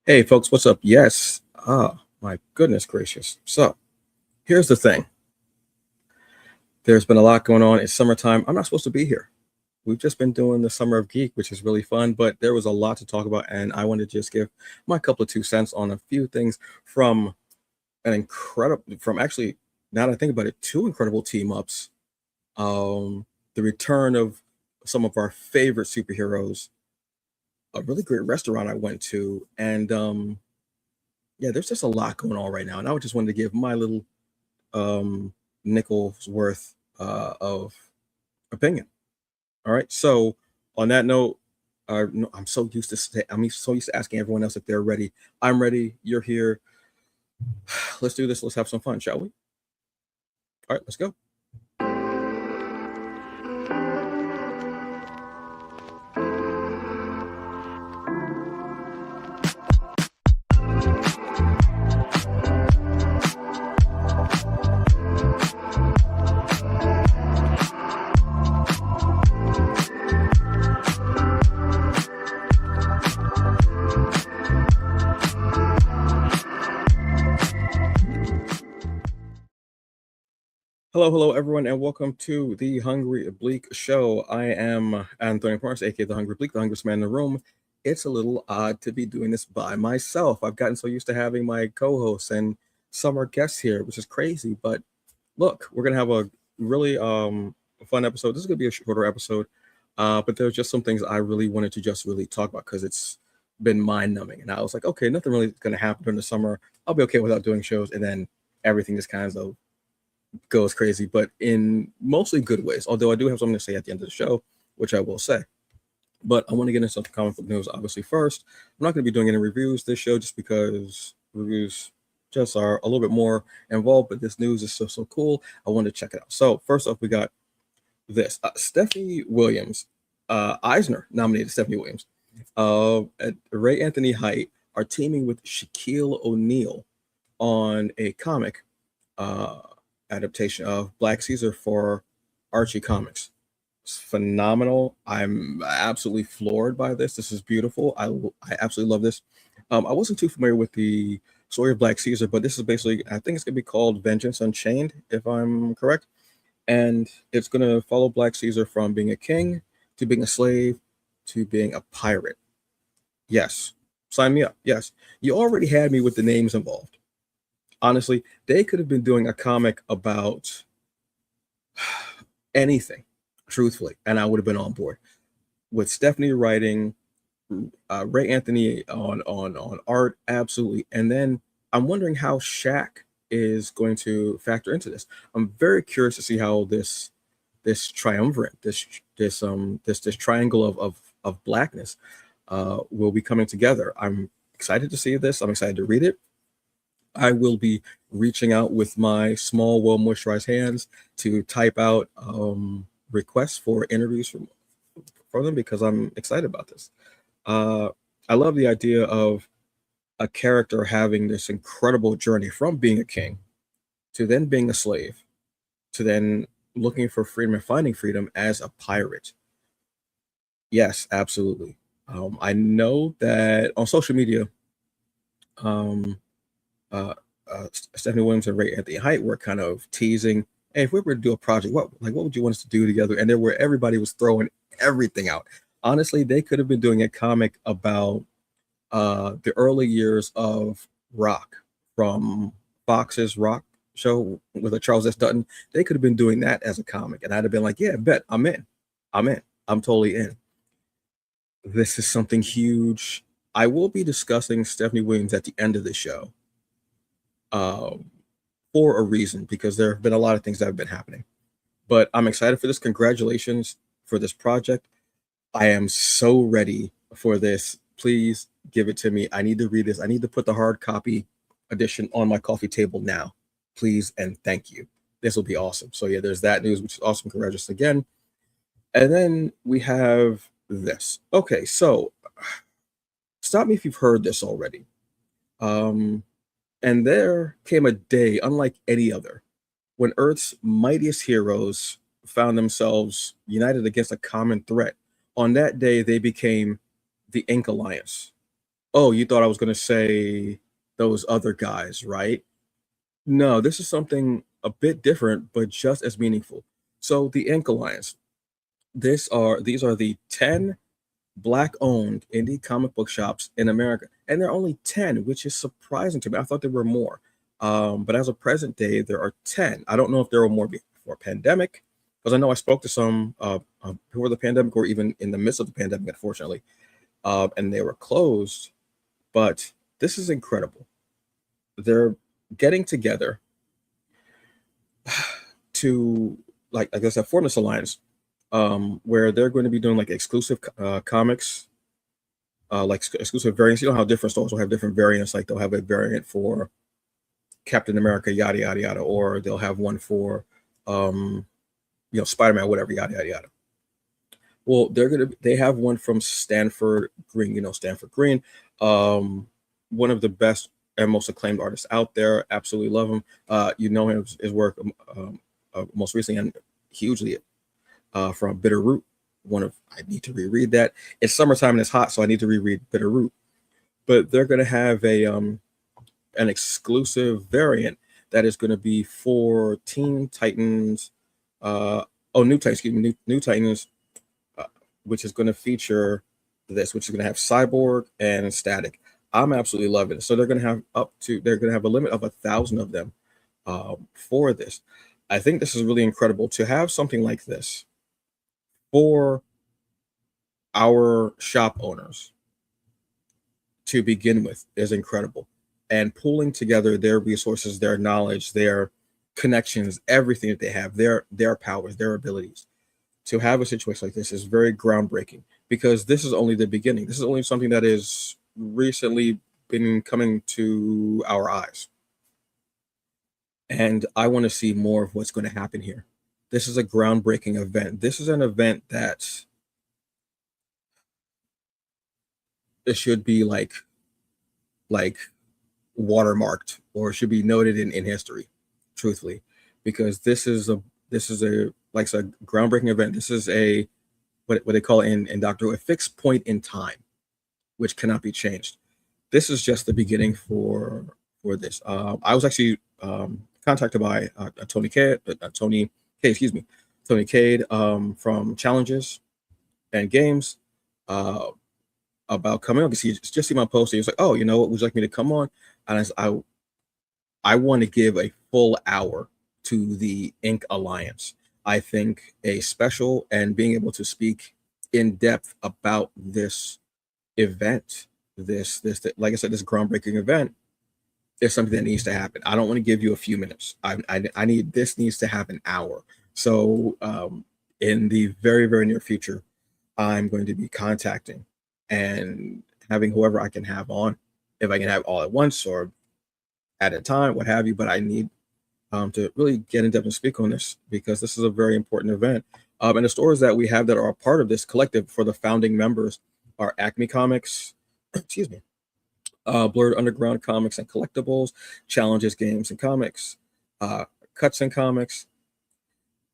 Hey folks, what's up? Yes. My goodness gracious. So here's the thing. There's been a lot going on. It's summertime. I'm not supposed to be here. We've just been doing the Summer of Geek, which is really fun, but there was a lot to talk about, and I wanted to just give my couple of 2 cents on a few things from from actually, now that I think about it, two incredible team ups. The return of some of our favorite superheroes, a really great restaurant I went to, and yeah, there's just a lot going on right now, and I just wanted to give my little um, nickels worth of opinion. All right. So on that note, no, I'm so used to asking everyone else if they're ready. I'm ready. You're here. Let's do this. Let's have some fun, shall we? All right, let's go. Hello, everyone, and welcome to the Hungry Bleak Show. I am Anthony Morris, aka the Hungry Bleak, the hungriest man in the room. It's a little odd to be doing this by myself. I've gotten so used to having my co-hosts and summer guests here, which is crazy. But look, we're gonna have a really fun episode. This is gonna be a shorter episode, but there's just some things I really wanted to just really talk about because it's been mind numbing, and I was like, okay, nothing really is gonna happen during the summer. I'll be okay without doing shows, and then everything just kind of goes crazy, but in mostly good ways. Although I do have something to say at the end of the show, which I will say. But I want to get into some comic book news, obviously, first. I'm not going to be doing any reviews this show just because reviews just are a little bit more involved, but this news is so cool. I wanted to check it out. So, first off, we got this Stephanie Williams, Eisner nominated Stephanie Williams, Ray Anthony Height are teaming with Shaquille O'Neal on a comic uh, adaptation of Black Caesar for Archie Comics. It's phenomenal. I'm absolutely floored by this. This is beautiful. I absolutely love this. I wasn't too familiar with the story of Black Caesar, but this is basically, I think it's going to be called Vengeance Unchained, if I'm correct. And it's going to follow Black Caesar from being a king to being a slave to being a pirate. Yes. Sign me up. Yes. You already had me with the names involved. Honestly, they could have been doing a comic about anything, truthfully, and I would have been on board. With Stephanie writing, Ray Anthony on art, absolutely. And then I'm wondering how Shaq is going to factor into this. I'm very curious to see how this triumvirate, this triangle of blackness will be coming together. I'm excited to see this. I'm excited to read it. I will be reaching out with my small, well moisturized hands to type out requests for interviews from them because I'm excited about this. Uh, I love the idea of a character having this incredible journey from being a king to then being a slave to then looking for freedom and finding freedom as a pirate. Yes, absolutely. I know that on social media, um, uh, Stephanie Williams and Ray Anthony Height were kind of teasing, "Hey, if we were to do a project, what would you want us to do together?" And there were everybody was throwing everything out. Honestly, they could have been doing a comic about the early years of rock from Fox's Rock show with a Charles S. Dutton. They could have been doing that as a comic, and I'd have been like, "Yeah, bet I'm in. I'm in. I'm totally in." This is something huge. I will be discussing Stephanie Williams at the end of the show um, for a reason because there have been a lot of things that have been happening. But I'm excited for this. Congratulations for this project. I am so ready for this. Please give it to me. I need to read this. I need to put the hard copy edition on my coffee table now. Please and thank you. This will be awesome. So yeah, there's that news, which is awesome. Congratulations again. And then we have this. Okay, so stop me if you've heard this already. Um, and there came a day unlike any other when Earth's mightiest heroes found themselves united against a common threat. On that day, they became the Ink Alliance. Oh, you thought I was gonna say those other guys, right? No, this is something a bit different, but just as meaningful. So the Ink Alliance, these are the 10 black-owned indie comic book shops in America, and there are only 10, which is surprising to me. I thought there were more. But as of present day, there are 10. I don't know if there were more before pandemic, because I know I spoke to some before the pandemic or even in the midst of the pandemic, unfortunately, and they were closed. But this is incredible. They're getting together to, like I said, form this alliance, where they're going to be doing like exclusive comics, like exclusive variants. You know how different stores will have different variants. Like they'll have a variant for Captain America, yada yada yada, or they'll have one for, um, Spider-Man, whatever, yada yada yada. Well, they have one from Stanford Green. You know Stanford Green, um, one of the best and most acclaimed artists out there. Absolutely love him. You know his work, most recently and hugely, from Bitter Root. I need to reread that. It's summertime and it's hot, so I need to reread Bitter Root. But they're going to have an exclusive variant that is going to be for Teen Titans. New Titans, excuse me, New Titans, uh, which is going to feature which is going to have Cyborg and Static. I'm absolutely loving it. So they're going to have a limit of 1,000 of them, for this. I think this is really incredible to have something like this for our shop owners to begin with is incredible. And pooling together their resources, their knowledge, their connections, everything that they have, their powers, their abilities, to have a situation like this is very groundbreaking, because this is only the beginning. This is only something that is recently been coming to our eyes. And I want to see more of what's going to happen here. This is a groundbreaking event. This is an event that it should be like watermarked, or should be noted in history, truthfully, because this is a like I said, groundbreaking event. This is a what they call in Doctor Who, a fixed point in time, which cannot be changed. This is just the beginning for this. I was actually contacted by Tony K, excuse me, Tony Cade, from Challenges and Games, uh, about coming on, because he just see my post. He was like, "Oh, you know what? Would you like me to come on?" And I want to give a full hour to the Ink Alliance. I think a special and being able to speak in depth about this event, like I said, this groundbreaking event, is something that needs to happen. I don't want to give you a few minutes. I need this needs to have an hour. So, in the very very near future, I'm going to be contacting and having whoever I can have on, if I can have all at once or at a time, what have you. But I need, to really get in depth and speak on this, because this is a very important event. And the stores that we have that are a part of this collective for the founding members are Acme Comics, excuse me, Blurred Underground Comics and Collectibles, Challenges Games and Comics, Cuts and Comics,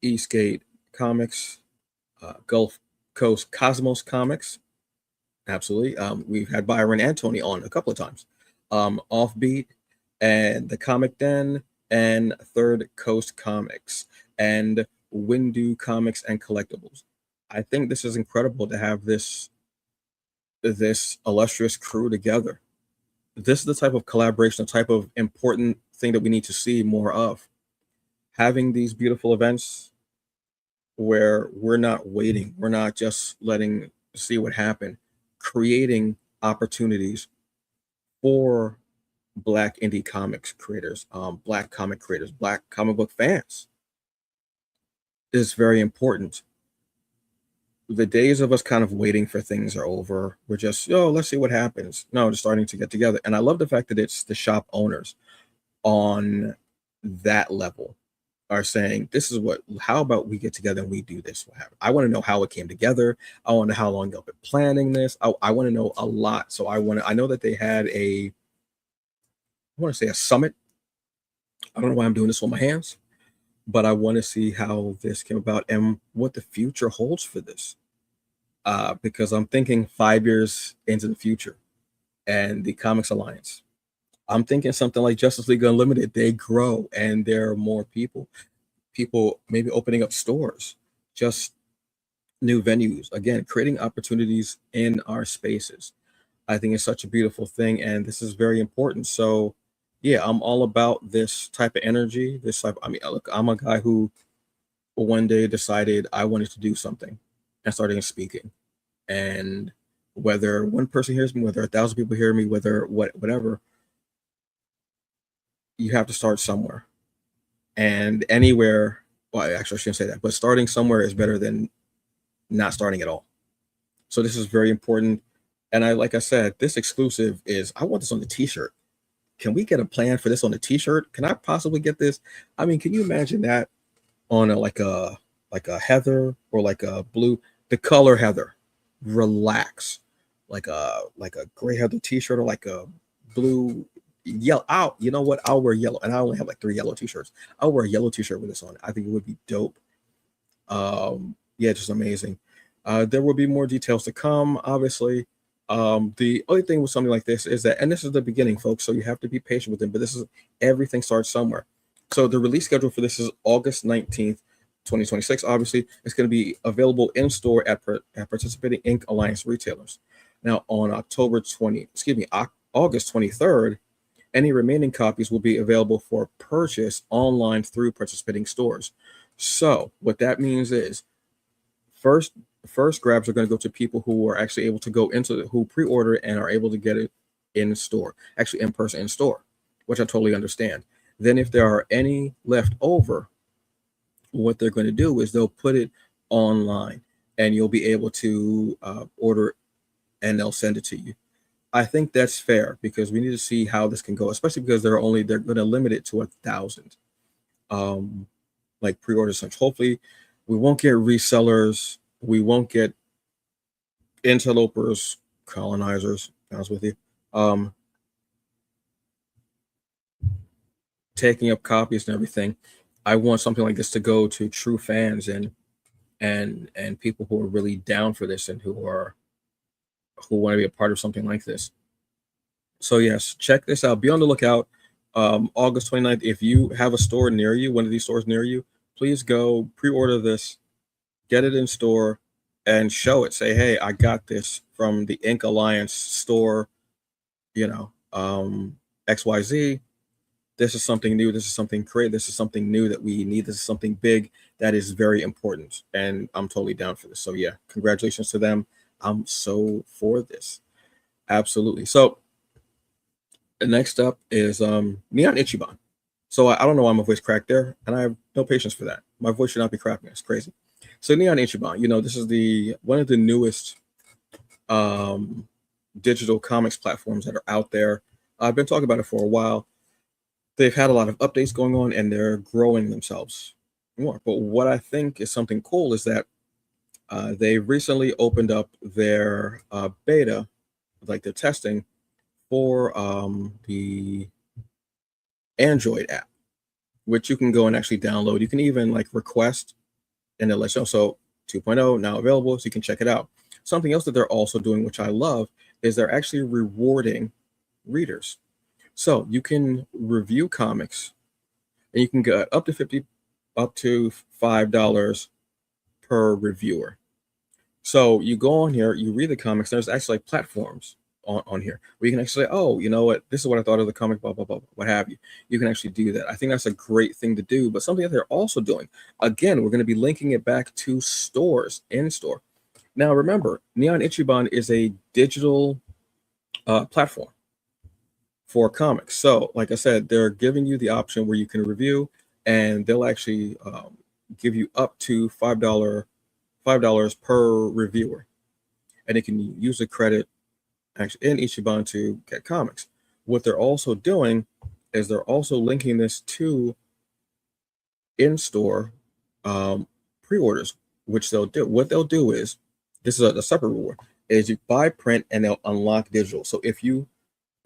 Eastgate Comics, Gulf Coast Cosmos Comics. Absolutely. We've had Byron and Tony on a couple of times. Offbeat and the Comic Den and Third Coast Comics and Windu Comics and Collectibles. I think this is incredible to have this illustrious crew together. This is the type of collaboration, the type of important thing that we need to see more of. Having these beautiful events where we're not waiting, we're not just letting see what happened, creating opportunities for Black indie comics creators, Black comic creators, Black comic book fans, is very important. The days of us kind of waiting for things are over. We're just, oh, let's see what happens. No, just starting to get together. And I love the fact that it's the shop owners on that level are saying, this is how about we get together and we do this? I want to know how it came together. I want to know how long they've been planning this. I want to know a lot. So I know that they had I want to say a summit. I don't know why I'm doing this with my hands, but I want to see how this came about and what the future holds for this. Because I'm thinking 5 years into the future. and the Comics Alliance. I'm thinking something like Justice League Unlimited. They grow and there are more people maybe opening up stores, just new venues. Again, creating opportunities in our spaces. I think it's such a beautiful thing, and this is very important. So, yeah, I'm all about this type of energy. This type. I mean, look, I'm a guy who one day decided I wanted to do something, and started speaking. And whether one person hears me, whether 1,000 people hear me, whether whatever, you have to start somewhere. And anywhere, well, actually, I shouldn't say that, but starting somewhere is better than not starting at all. So this is very important. And like I said, this exclusive is, I want this on the t-shirt. Can we get a plan for this on the t-shirt? Can I possibly get this? I mean, can you imagine that on like a heather or like a blue, the color heather, relax, like a gray heather t-shirt or like a blue yellow out. You know what? I'll wear yellow, and I only have like 3 yellow t-shirts. I'll wear a yellow t-shirt with this on. I think it would be dope. Yeah, just amazing. There will be more details to come, obviously. The only thing with something like this is that, and this is the beginning, folks, so you have to be patient with them, but this is, everything starts somewhere. So the release schedule for this is August 19th, 2026. Obviously, it's going to be available in store at participating Ink Alliance retailers. Now, on August 23rd, any remaining copies will be available for purchase online through participating stores. So what that means is, first first grabs are going to go to people who are actually able to go into, who pre-order and are able to get it in store, actually in person in store, which I totally understand. Then if there are any left over, what they're going to do is they'll put it online, and you'll be able to order, and they'll send it to you. I think that's fair, because we need to see how this can go, especially because they're going to limit it to 1,000 like pre-orders. So hopefully we won't get resellers, we won't get interlopers, colonizers, to be honest with you, taking up copies and everything. I want something like this to go to true fans, and people who are really down for this, and who want to be a part of something like this. So yes, check this out. Be on the lookout. August 29th. If you have a store near you, one of these stores near you, please go pre-order this, get it in store, and show it. Say, hey, I got this from the Ink Alliance store, you know, XYZ. This is something new. This is something great. This is something new that we need. This is something big that is very important. And I'm totally down for this. So yeah, congratulations to them. I'm so for this. Absolutely. So next up is Neon Ichiban. So I don't know why my voice cracked there, and I have no patience for that. My voice should not be cracking. It's crazy. So Neon Ichiban, this is the one of the newest digital comics platforms that are out there. I've been talking about it for a while. They've had a lot of updates going on, and they're growing themselves more. But what I think is something cool is that they recently opened up their beta, like their testing, for the Android app, which you can go and actually download. You can even like request, and they'll let you know. So 2.0 now available, so you can check it out. Something else that they're also doing, which I love, is they're actually rewarding readers. So you can review comics, and you can get up to $5 per reviewer. So you go on here, you read the comics. There's actually like platforms on here where you can actually say, oh, you know what, this is what I thought of the comic, blah blah blah, what have you. You can actually do that. I think that's a great thing to do. But something that they're also doing, again, we're going to be linking it back to stores, in store. Now remember, Neon Ichiban is a digital platform for comics. So like I said, they're giving you the option where you can review, and they'll actually give you up to $5 per reviewer, and they can use the credit actually in Ichiban to get comics. What they're also doing is they're also linking this to in-store pre-orders, which they'll do. What they'll do is, this is a separate reward, is you buy print and they'll unlock digital. So if you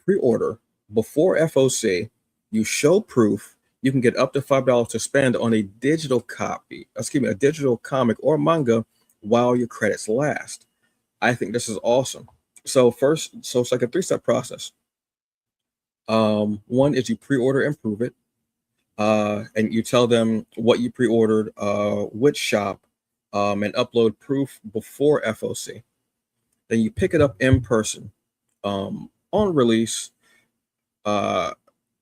pre-order before FOC, you show proof, you can get up to $5 to spend on a digital copy, a digital comic or manga while your credits last. I think this is awesome. So it's like a 3-step process. One is you pre-order and prove it, and you tell them what you pre-ordered, which shop, and upload proof before FOC. Then you pick it up in person, on release. Uh,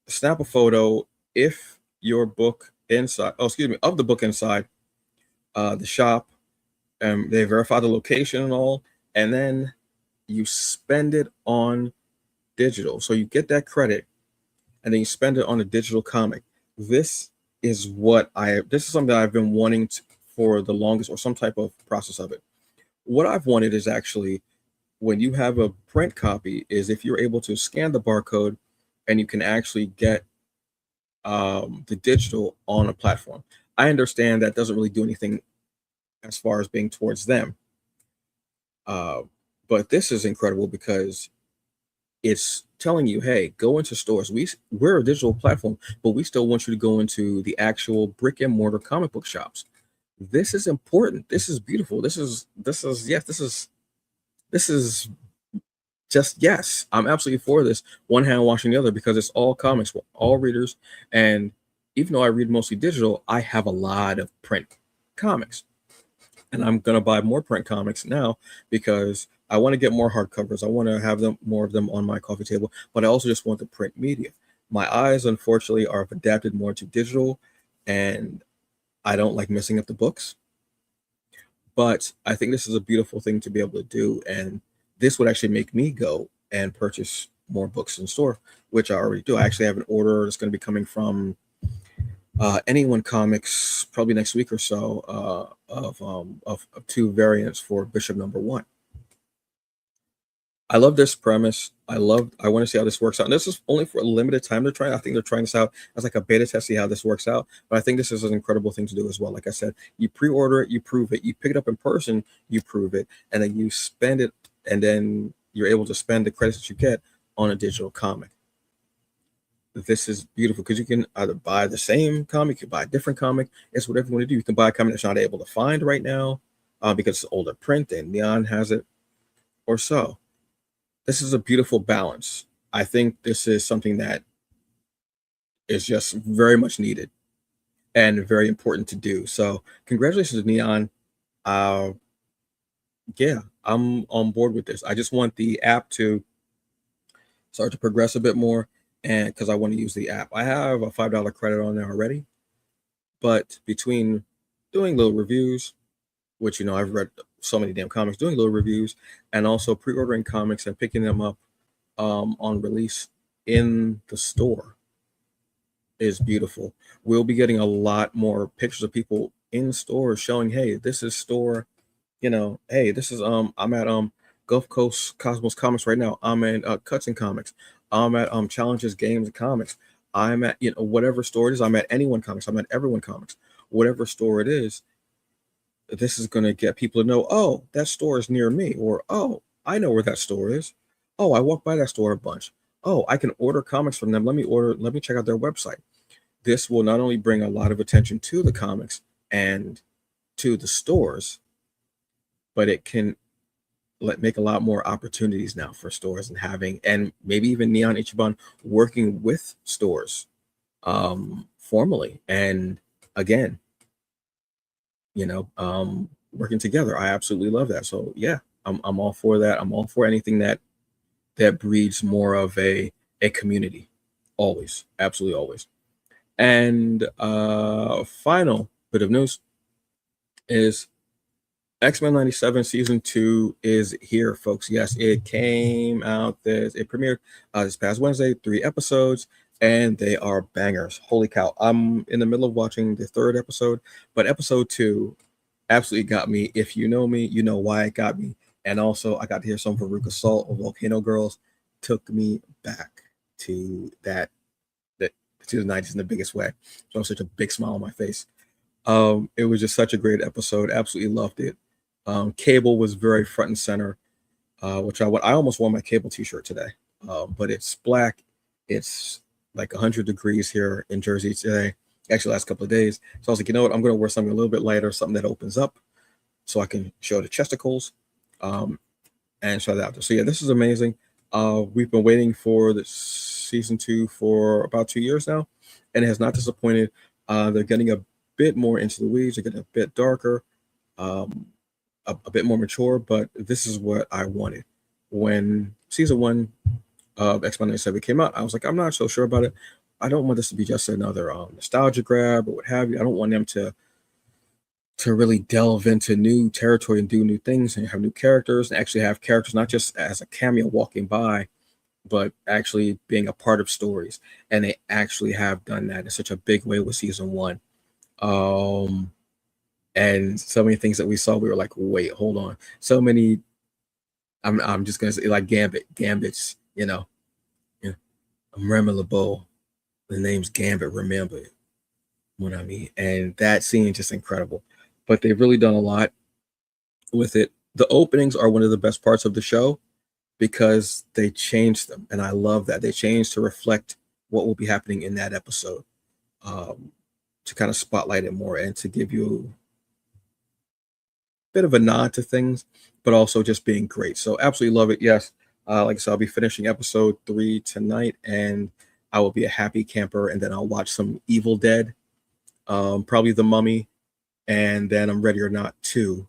Snap a photo if your book inside, oh excuse me, of the book inside the shop, and they verify the location and all, and then you spend it on digital. So you get that credit, and then you spend it on a digital comic. This this is something that I've been wanting for the longest, or some type of process of it. What I've wanted is actually, when you have a print copy, is if you're able to scan the barcode and you can actually get the digital on a platform. I understand that doesn't really do anything as far as being towards them. But this is incredible because it's telling you, hey, go into stores. We're a digital platform, but we still want you to go into the actual brick and mortar comic book shops. This is important. This is beautiful. This is just yes. I'm absolutely for this. One hand washing the other, because it's all comics. We're all readers, and even though I read mostly digital, I have a lot of print comics. And I'm gonna buy more print comics now because I want to get more hardcovers. I want to have more of them on my coffee table, but I also just want the print media. My eyes, unfortunately, are adapted more to digital, and I don't like messing up the books. But I think this is a beautiful thing to be able to do, and this would actually make me go and purchase more books in store, which I already do. I actually have an order that's going to be coming from Anyone Comics probably next week or so, of 2 variants for Bishop #1. I love this premise. I want to see how this works out. And this is only for a limited time. I think they're trying this out as like a beta test, see how this works out. But I think this is an incredible thing to do as well. Like I said, you pre-order it, you prove it, you pick it up in person, you prove it, and then you spend it, and then you're able to spend the credits that you get on a digital comic. This is beautiful because you can either buy the same comic, you can buy a different comic. It's whatever you want to do. You can buy a comic that's not able to find right now because it's older print and Neon has it, or so. This is a beautiful balance. I think this is something that is just very much needed and very important to do. So congratulations, Neon. Uh, yeah, I'm on board with this. I just want the app to start to progress a bit more, and because I want to use the app. I have a $5 credit on there already, but between doing little reviews, which I've read so many damn comics, doing little reviews, and also pre-ordering comics and picking them up on release in the store is beautiful. We'll be getting a lot more pictures of people in stores showing, hey, this is store, hey, this is I'm at Gulf Coast Cosmos Comics right now. I'm at Cutson Comics. I'm at Challenges Games and Comics. I'm at whatever store it is. I'm at Anyone Comics. I'm at Everyone Comics. Whatever store it is, this is going to get people to know, oh, that store is near me, or oh, I know where that store is. Oh, I walk by that store a bunch. Oh, I can order comics from them. Let me check out their website. This will not only bring a lot of attention to the comics and to the stores, but it can make a lot more opportunities now for stores, and maybe even Neon Ichiban working with stores formally, and again, working together. I absolutely love that. So yeah, I'm all for that. I'm all for anything that breeds more of a community. Always, absolutely always. And final bit of news is X-Men 97 season 2 is here, folks. Yes, it came out it premiered this past Wednesday, 3 episodes, and they are bangers. Holy cow. I'm in the middle of watching the 3rd episode, but episode 2 absolutely got me. If you know me, you know why it got me. And also, I got to hear some Veruca Salt of Volcano Girls. Took me back to to the 90s in the biggest way. So such a big smile on my face. It was just such a great episode. Absolutely loved it. Cable was very front and center, which I almost wore my Cable t-shirt today. But it's black. It's like 100 degrees here in Jersey today. Actually, last couple of days. So I was like, you know what? I'm going to wear something a little bit lighter, something that opens up so I can show the chesticles. and shout out there. So yeah, this is amazing. We've been waiting for the season 2 for about 2 years now, and it has not disappointed. They're getting a bit more into the weeds. They're getting a bit darker, um, a bit more mature. But this is what I wanted when season 1 of X Men '97 came out. I was like, I'm not so sure about it. I don't want this to be just another nostalgia grab or what have you. I don't want them to really delve into new territory and do new things and have new characters and actually have characters not just as a cameo walking by, but actually being a part of stories. And they actually have done that in such a big way with season 1. Um, and so many things that we saw, we were like, wait, hold on. So many, I'm just gonna say like Gambits, yeah, memorable. The name's Gambit, remember what I mean? And that scene is just incredible. But they've really done a lot with it. The openings are one of the best parts of the show because they changed them, and I love that they changed to reflect what will be happening in that episode, to kind of spotlight it more and to give you a bit of a nod to things, but also just being great. So absolutely love it. Yes, like I said, I'll be finishing episode 3 tonight, and I will be a happy camper, and then I'll watch some Evil Dead, probably The Mummy, and then I'm Ready or Not 2,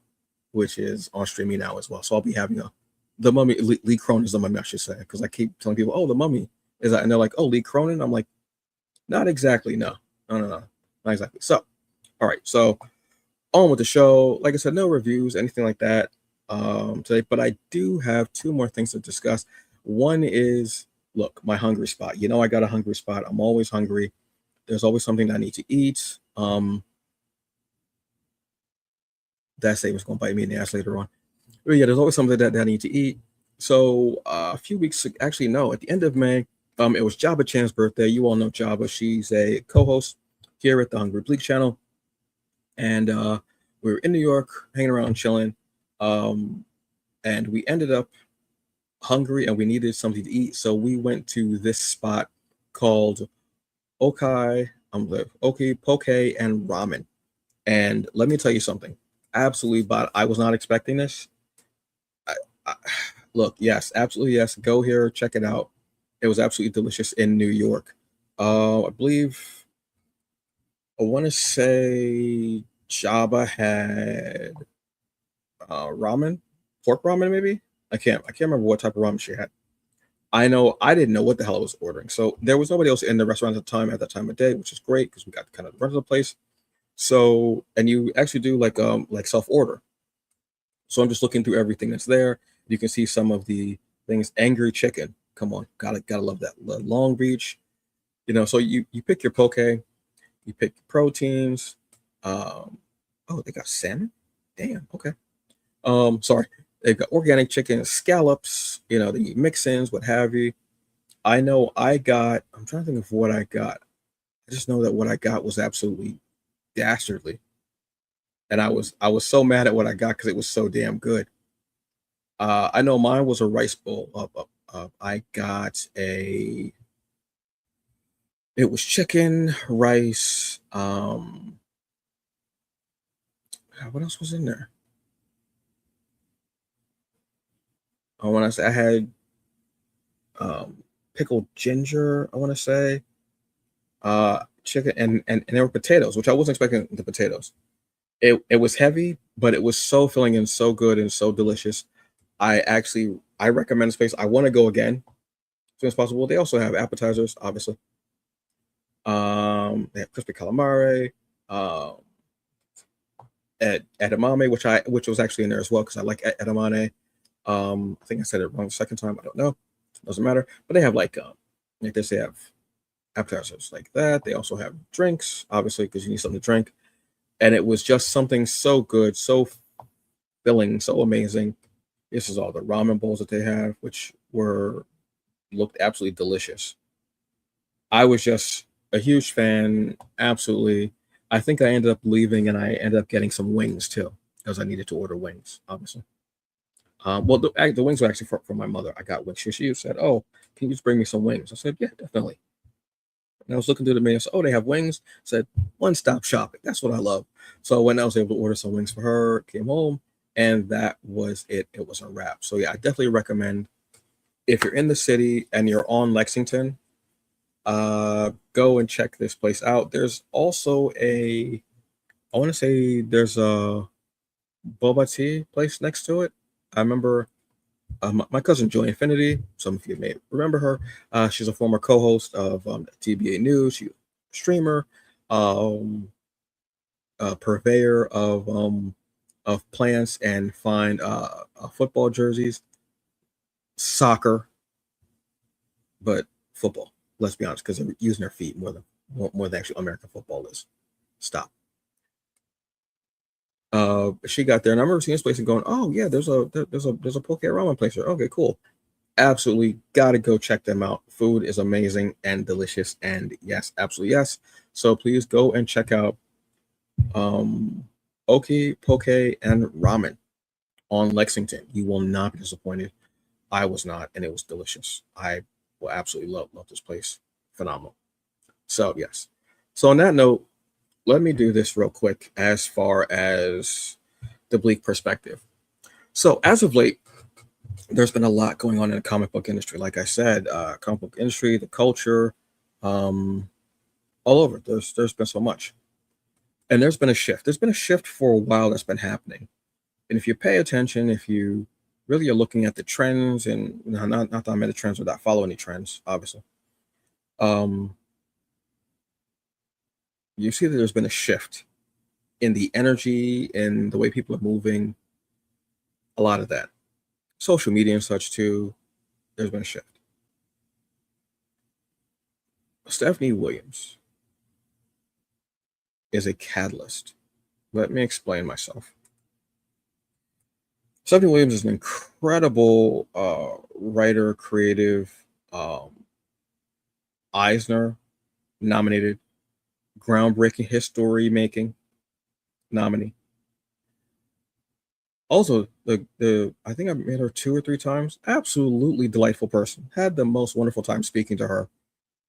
which is on streaming now as well. So I'll be having The Mummy. Lee Cronin's The Mummy, I should say, because I keep telling people, oh, The Mummy is that, and they're like, oh, Lee Cronin. I'm like, not exactly. No, not exactly. So, all right. So on with the show. Like I said, no reviews, anything like that today, but I do have 2 more things to discuss. One is, look, my hungry spot. I got a hungry spot. I'm always hungry. There's always something I need to eat. That statement's going to bite me in the ass later on. But yeah, there's always something that I need to eat. So a few weeks, actually, no, at the end of May, it was Jabba Chan's birthday. You all know Jabba. She's a co-host here at the Hungry Bleak channel. And we were in New York, hanging around, chilling. And we ended up hungry and we needed something to eat. So we went to this spot called Okai, Poke and Ramen. And let me tell you something. Absolutely, but I was not expecting this. Look, yes, absolutely, yes. Go here, check it out. It was absolutely delicious in New York. I believe I want to say Jabba had ramen, pork ramen, maybe. I can't remember what type of ramen she had. I know I didn't know what the hell I was ordering, so there was nobody else in the restaurant at that time of day, which is great because we got kind of the run of the place. So, and you actually do like self order. So I'm just looking through everything that's there. You can see some of the things. Angry chicken. Come on, gotta love that. Long Beach. So you pick your poke, you pick proteins. Oh, they got salmon. Damn. Okay. Sorry. They've got organic chicken, scallops. The mix-ins, what have you. I know I got. I'm trying to think of what I got. I just know that what I got was absolutely dastardly, and I was so mad at what I got because it was so damn good. I know mine was a rice bowl. I got it was chicken, rice. What else was in there? When I say I had pickled ginger, I want to say chicken and there were potatoes, which I wasn't expecting the potatoes. It was heavy, but it was so filling and so good and so delicious. I recommend this place. I want to go again as soon as possible. They also have appetizers, obviously. They have crispy calamari, edamame, which was actually in there as well because I like edamame. I think I said it wrong the second time. I don't know. Doesn't matter. But they have like they have appetizers like that. They also have drinks, obviously, because you need something to drink. And it was just something so good, so filling, so amazing. This is all the ramen bowls that they have, which looked absolutely delicious. I was just a huge fan, absolutely. I think I ended up leaving and I ended up getting some wings too, because I needed to order wings, obviously. Well, the wings were actually for my mother. I got wings. She said, "Oh, can you just bring me some wings?" I said, "Yeah, definitely." And I was looking through the menu. I said, "Oh, they have wings." I said, "One-stop shopping. That's what I love." So when I was able to order some wings for her, came home, and that was it. It was a wrap. So yeah, I definitely recommend, if you're in the city and you're on Lexington, go and check this place out. There's also I want to say there's a boba tea place next to it. I remember my cousin Joy Infinity. Some of you may remember her. She's a former co-host of TBA News. She's a streamer, um, a purveyor of plants and fine football jerseys, soccer, but football. Let's be honest, because they're using their feet more than actually American football is. Stop. She got there, and I remember seeing this place and going, "Oh yeah, there's a poke ramen place here. Okay, cool. Absolutely, gotta go check them out. Food is amazing and delicious, and yes, absolutely yes. So please go and check out Oki Poke and Ramen on Lexington. You will not be disappointed. I was not, and it was delicious. I will absolutely love this place. Phenomenal. So yes. So on that note, let me do this real quick as far as the bleak perspective. So as of late, there's been a lot going on in the comic book industry. Like I said, comic book industry, the culture, um, all over. There's been so much, and there's been a shift. There's been a shift for a while that's been happening. And if you pay attention, if you really are looking at the trends, and not that I mean the trends without following any trends, obviously, um, you see that there's been a shift in the energy and the way people are moving. A lot of that, social media and such too. There's been a shift. Stephanie Williams is a catalyst. Let me explain myself. Stephanie Williams is an incredible writer, creative, Eisner nominated, groundbreaking history making nominee. Also, the I think I met her 2 or 3 times. Absolutely delightful person. Had the most wonderful time speaking to her.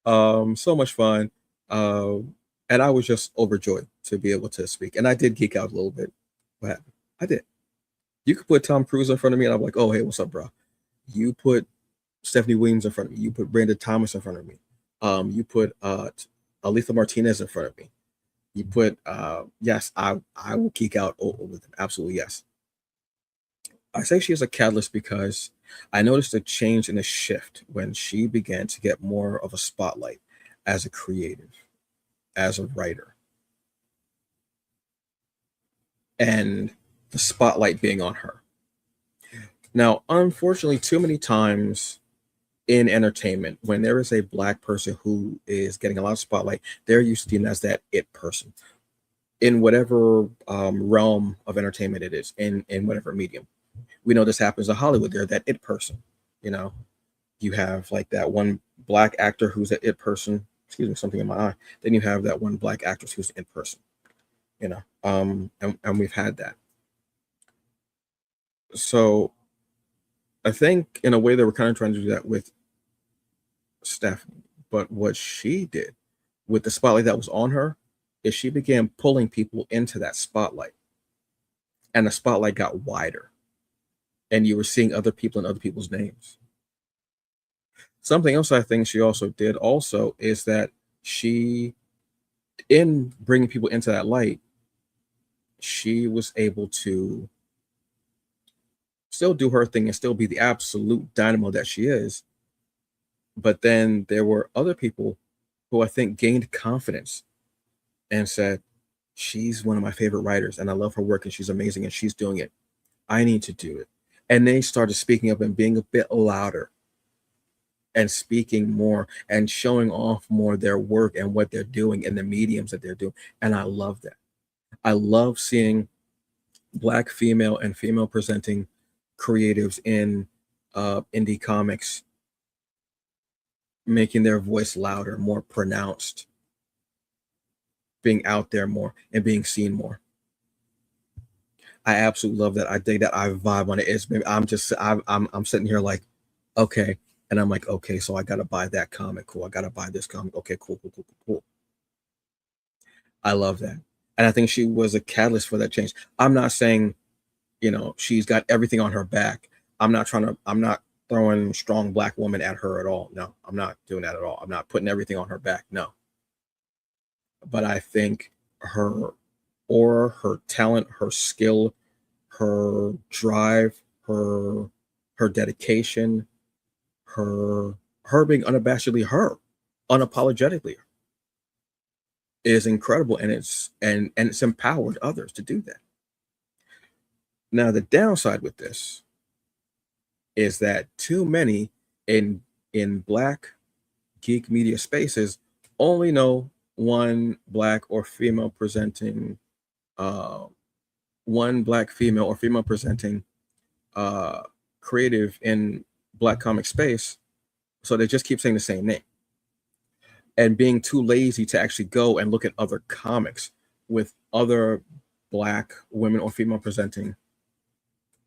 So much fun. And I was just overjoyed to be able to speak. And I did geek out a little bit. What happened? I did. You could put Tom Cruise in front of me, and I'm like, oh, hey, what's up, bro? You put Stephanie Williams in front of me. You put Brandon Thomas in front of me. You put Aletha Martinez in front of me. You put yes, I will geek out over them. Absolutely yes. I say she is a catalyst because I noticed a change and a shift when she began to get more of a spotlight as a creative, as a writer, and the spotlight being on her. Now, unfortunately, too many times in entertainment, when there is a black person who is getting a lot of spotlight, they're used to as that it person in whatever realm of entertainment it is, in whatever medium. We know this happens in Hollywood. They're that it person. You know, you have like that one black actor who's that it person. Excuse me, something in my eye. Then you have that one black actress who's the it person. You know, and we've had that. So I think in a way they were kind of trying to do that with Stephanie. But what she did with the spotlight that was on her is she began pulling people into that spotlight. And the spotlight got wider. And you were seeing other people and other people's names. Something else I think she also did also is that she, in bringing people into that light, she was able to still do her thing and still be the absolute dynamo that she is. But then there were other people who I think gained confidence and said, she's one of my favorite writers and I love her work and she's amazing and she's doing it. I need to do it. And they started speaking up and being a bit louder and speaking more and showing off more their work and what they're doing and the mediums that they're doing. And I love that. I love seeing black female and female presenting creatives in indie comics making their voice louder, more pronounced, being out there more and being seen more. I absolutely love that. I dig that. I vibe on it. It's maybe I'm sitting here like, okay, and I'm like, okay, so I gotta buy that comic. Cool. I gotta buy this comic. Okay, cool. I love that, and I think she was a catalyst for that change. I'm not saying she's got everything on her back. I'm not throwing strong black woman at her at all. No, I'm not doing that at all. I'm not putting everything on her back. No. But I think her aura, her talent, her skill, her drive, her dedication, her being unabashedly her, unapologetically, is incredible, and it's empowered others to do that. Now, the downside with this is that too many in black geek media spaces only know uh, one black female or female presenting uh, creative in black comic space, so they just keep saying the same name and being too lazy to actually go and look at other comics with other black women or female presenting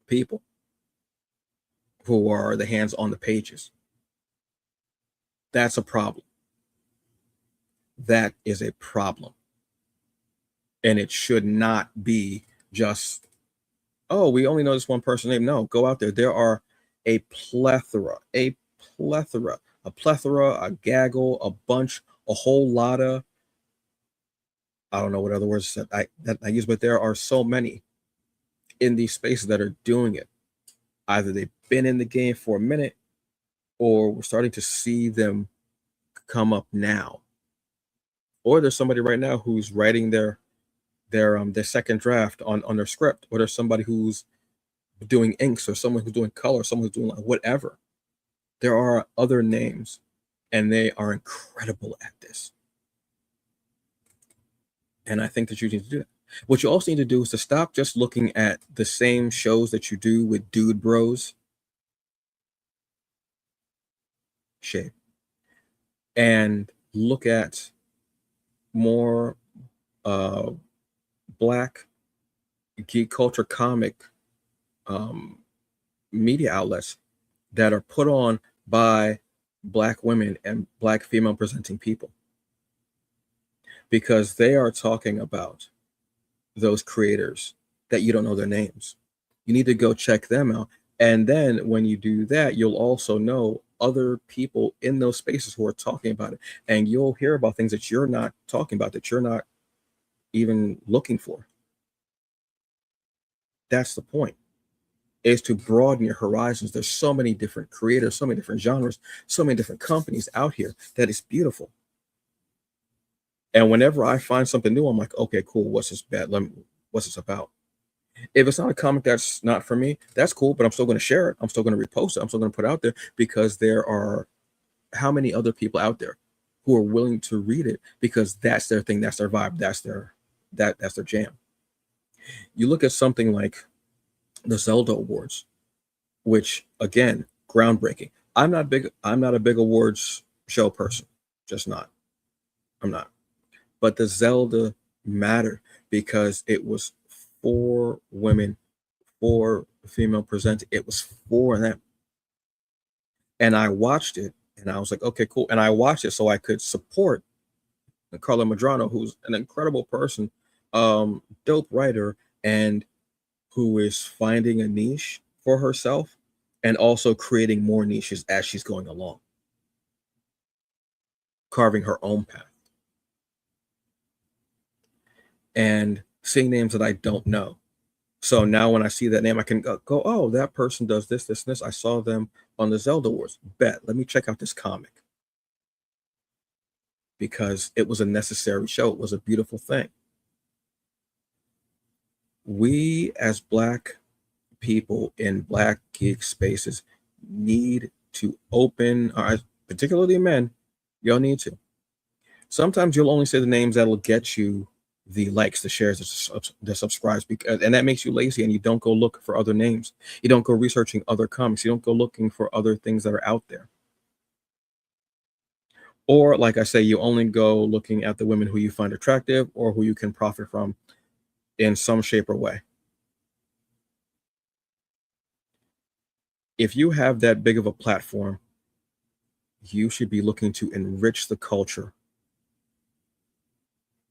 people who are the hands on the pages. That's a problem. That is a problem. And it should not be just, oh, we only know this one person name. No, go out there. There are a plethora, a gaggle, a bunch, a whole lot of, I don't know what other words that I use, but there are so many in these spaces that are doing it. Either they've been in the game for a minute, or we're starting to see them come up now. Or there's somebody right now who's writing their second draft on their script, or there's somebody who's doing inks, or someone who's doing color, someone who's doing whatever. There are other names, and they are incredible at this. And I think that you need to do that. What you also need to do is to stop just looking at the same shows that you do with dude bros shape, and look at more black geek culture comic media outlets that are put on by black women and black female presenting people, because they are talking about those creators that you don't know their names. You need to go check them out. And then when you do that, you'll also know other people in those spaces who are talking about it. And you'll hear about things that you're not talking about, that you're not even looking for. That's the point, is to broaden your horizons. There's so many different creators, so many different genres, so many different companies out here that is beautiful. And whenever I find something new, I'm like, okay, cool. What's this what's this about? If it's not a comic that's not for me, that's cool, but I'm still going to share it. I'm still going to repost it. I'm still going to put it out there, because there are how many other people out there who are willing to read it, because that's their thing, that's their vibe, that's their jam. You look at something like the Zelda Awards, which again, groundbreaking. I'm not a big awards show person, just not. I'm not. But the Zelda mattered because it was for women, for female presenting. It was for them. And I watched it and I was like, okay, cool. And I watched it so I could support Carla Madrano, who's an incredible person, dope writer, and who is finding a niche for herself and also creating more niches as she's going along, carving her own path. And seeing names that I don't know. So now when I see that name, I can go, oh, that person does this, this, and this. I saw them on the Zelda Wars. Bet, let me check out this comic. Because it was a necessary show. It was a beautiful thing. We as Black people in Black geek spaces need to open, particularly men, y'all need to. Sometimes you'll only say the names that'll get you the likes, the shares, the subscribes, and that makes you lazy, and you don't go look for other names. You don't go researching other comics. You don't go looking for other things that are out there. Or, like I say, you only go looking at the women who you find attractive or who you can profit from in some shape or way. If you have that big of a platform, you should be looking to enrich the culture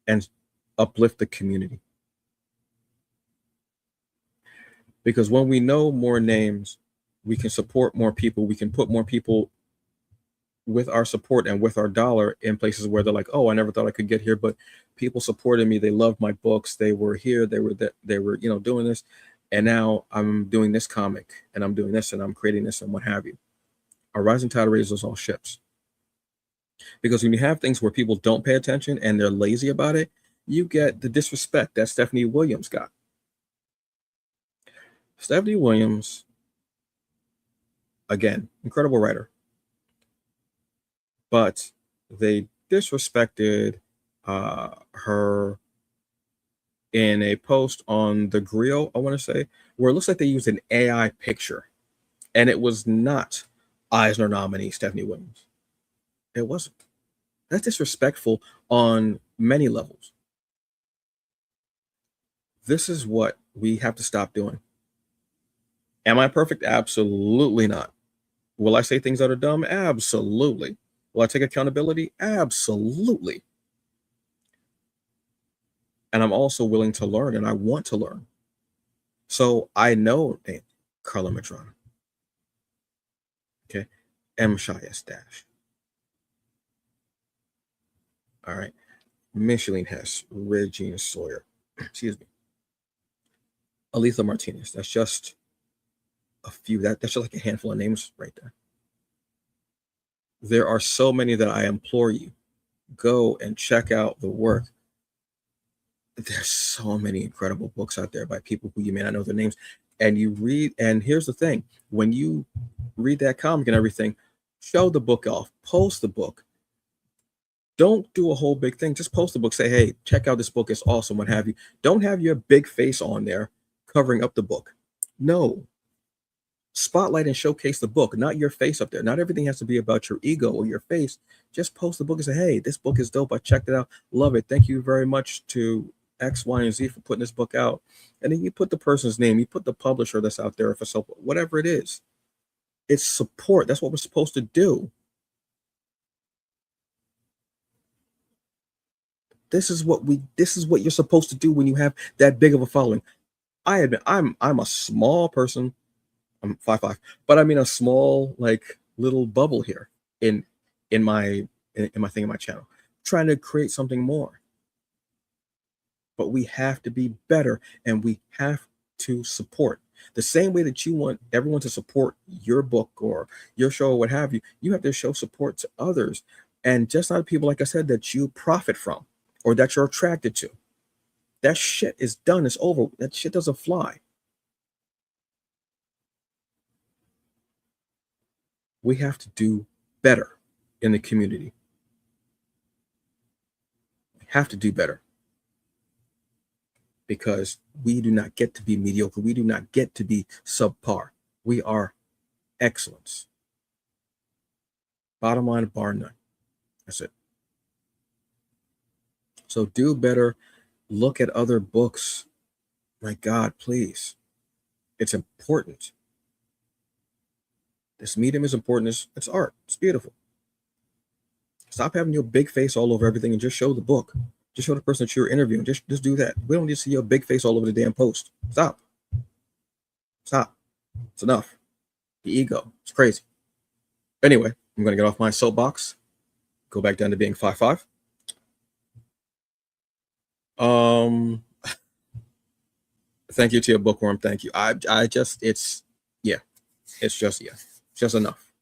and uplift the community. Because when we know more names, we can support more people. We can put more people with our support and with our dollar in places where they're like, oh, I never thought I could get here, but people supported me. They loved my books. They were here. They were, doing this. And now I'm doing this comic and I'm doing this and I'm creating this and what have you. A rising tide raises all ships. Because when you have things where people don't pay attention and they're lazy about it, you get the disrespect that Stephanie Williams got. Stephanie Williams, again, incredible writer, but they disrespected her in a post on the Griot, I want to say, where it looks like they used an AI picture, and it was not Eisner nominee Stephanie Williams. It wasn't. That's disrespectful on many levels. This is what we have to stop doing. Am I perfect? Absolutely not. Will I say things that are dumb? Absolutely. Will I take accountability? Absolutely. And I'm also willing to learn, and I want to learn. So I know Carla Madrana. Okay. M. Shia Dash. All right. Micheline Hess, Regina Sawyer. Excuse me. Aletha Martinez. That's just a few. That's just like a handful of names right there. There are so many that I implore you, go and check out the work. There's so many incredible books out there by people who you may not know their names. And you read, and here's the thing, when you read that comic and everything, show the book off, post the book. Don't do a whole big thing. Just post the book. Say, hey, check out this book. It's awesome. What have you. Don't have your big face on there covering up the book. No. Spotlight and showcase the book, not your face up there. Not everything has to be about your ego or your face. Just post the book and say, hey, this book is dope. I checked it out. Love it. Thank you very much to X, Y, and Z for putting this book out. And then you put the person's name. You put the publisher that's out there for support, whatever it is. It's support. That's what we're supposed to do. This is what you're supposed to do when you have that big of a following. I admit I'm a small person. I'm 5'5", but I mean a small like little bubble here in my thing in my channel, trying to create something more. But we have to be better, and we have to support the same way that you want everyone to support your book or your show or what have you. You have to show support to others, and just not people, like I said, that you profit from or that you're attracted to. That shit is done. It's over. That shit doesn't fly. We have to do better in the community. We have to do better, because we do not get to be mediocre. We do not get to be subpar. We are excellence. Bottom line, bar none. That's it. So do better. Look at other books. My God, please. It's important. This medium is important. It's art. It's beautiful. Stop having your big face all over everything and just show the book. Just show the person that you're interviewing. Just do that. We don't need to see your big face all over the damn post. Stop. Stop. It's enough. The ego. It's crazy. Anyway, I'm going to get off my soapbox. Go back down to being 5'5". Thank you to your bookworm. Thank you. It's just enough.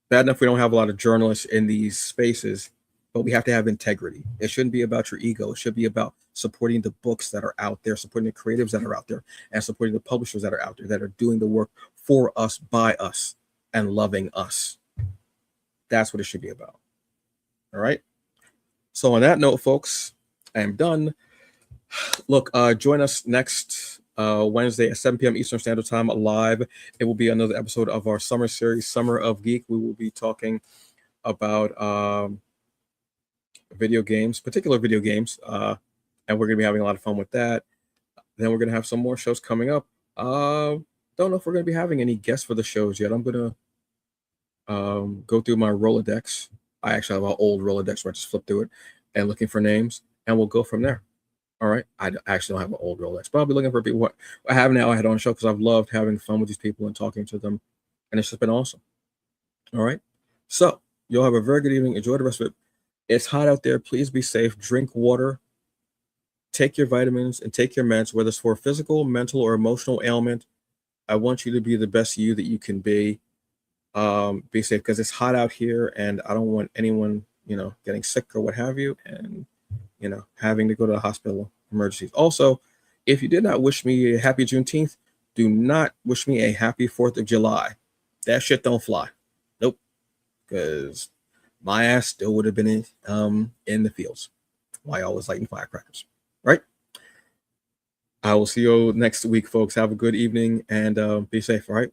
Bad enough we don't have a lot of journalists in these spaces, but we have to have integrity. It shouldn't be about your ego. It should be about supporting the books that are out there, supporting the creatives that are out there, and supporting the publishers that are out there that are doing the work for us, by us, and loving us. That's what it should be about. All right. So on that note, folks, I am done. Look, join us next Wednesday at 7 p.m. Eastern Standard Time live. It will be another episode of our summer series, Summer of Geek. We will be talking about video games, particular video games, and we're going to be having a lot of fun with that. Then we're going to have some more shows coming up. Don't know if we're going to be having any guests for the shows yet. I'm going to go through my Rolodex. I actually have an old Rolodex where I just flip through it and looking for names, and we'll go from there. All right. Actually don't have an old Rolex, but I'll be looking for people. What I have now, I had on the show because I've loved having fun with these people and talking to them, and it's just been awesome. All right. So you'll have a very good evening. Enjoy the rest of it. It's hot out there. Please be safe. Drink water. Take your vitamins and take your meds, whether it's for a physical, mental, or emotional ailment. I want you to be the best you that you can be. Be safe because it's hot out here, and I don't want anyone, getting sick or what have you, and having to go to the hospital emergencies. Also, if you did not wish me a happy Juneteenth, do not wish me a happy 4th of July. That shit don't fly. Nope. Because my ass still would have been in the fields while I was lighting firecrackers. Right? I will see you next week, folks. Have a good evening and be safe, all right?